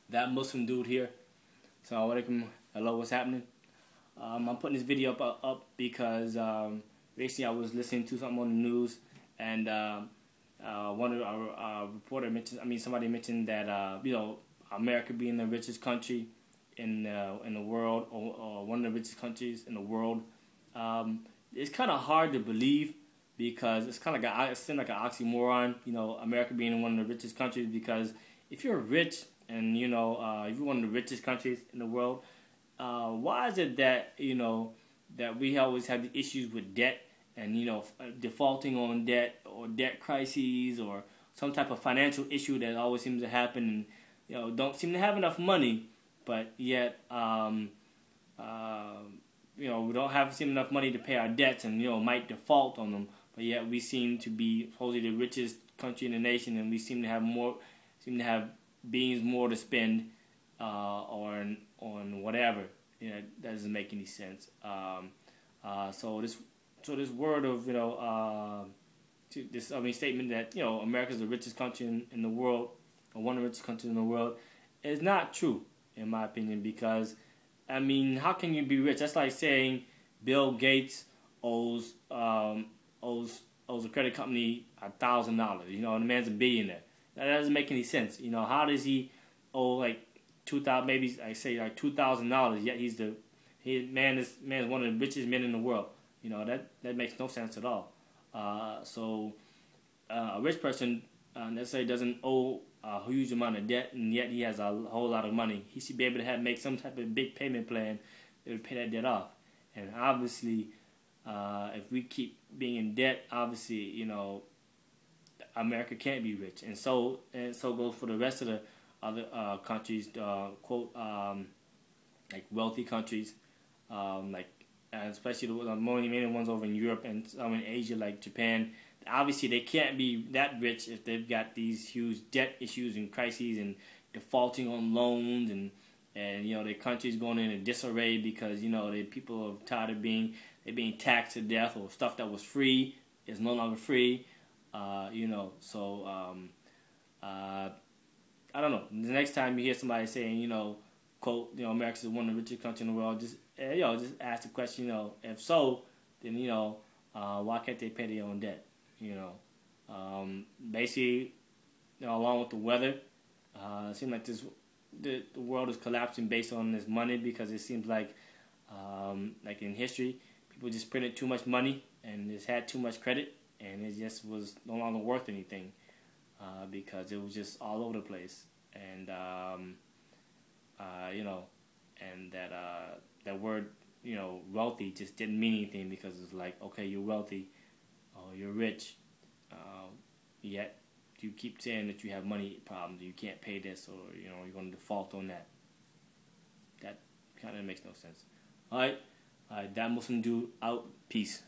That Muslim dude here. Assalamu alaikum. Hello, what's happening? I'm putting this video up because recently I was listening to something on the news, and one of our reporter mentioned, somebody mentioned that America being the richest country in the world, or one of the richest countries in the world. It's kind of hard to believe because it's kind of it seems like an oxymoron. America being one of the richest countries, because if you're rich and if you're one of the richest countries in the world, why is it that that we always have the issues with debt and defaulting on debt or debt crises or some type of financial issue that always seems to happen, and don't seem to have enough money, but yet we don't seem enough money to pay our debts, and might default on them, but yet we seem to be supposedly the richest country in the nation, and we seem to have beings more to spend on whatever. That doesn't make any sense. So this word of statement that America's the richest country in the world, or one of the richest countries in the world, is not true in my opinion. Because how can you be rich? That's like saying Bill Gates owes a credit company $1,000. The man's a billionaire. That doesn't make any sense. How does he owe like $2,000? Yet he's man is one of the richest men in the world. That makes no sense at all. So a rich person necessarily doesn't owe a huge amount of debt, and yet he has a whole lot of money. He should be able to make some type of big payment plan that would pay that debt off. And obviously, if we keep being in debt, obviously, America can't be rich, and so goes for the rest of the other countries, quote, like wealthy countries, especially the main ones over in Europe and some in Asia, like Japan. Obviously, they can't be that rich if they've got these huge debt issues and crises and defaulting on loans, and their country's going in a disarray because the people are tired of being taxed to death, or stuff that was free is no longer free. I don't know. The next time you hear somebody saying, quote, America's one of the richest countries in the world, just ask the question, if so, then why can't they pay their own debt? Basically, along with the weather, it seems like the world is collapsing based on this money, because it seems like in history, people just printed too much money and just had too much credit, and it just was no longer worth anything because it was just all over the place, and and that word wealthy just didn't mean anything, because it's like, okay, you're wealthy, you're rich, yet you keep saying that you have money problems, you can't pay this, or you're going to default on that. That kind of makes no sense. All right, that Muslim dude out. Peace.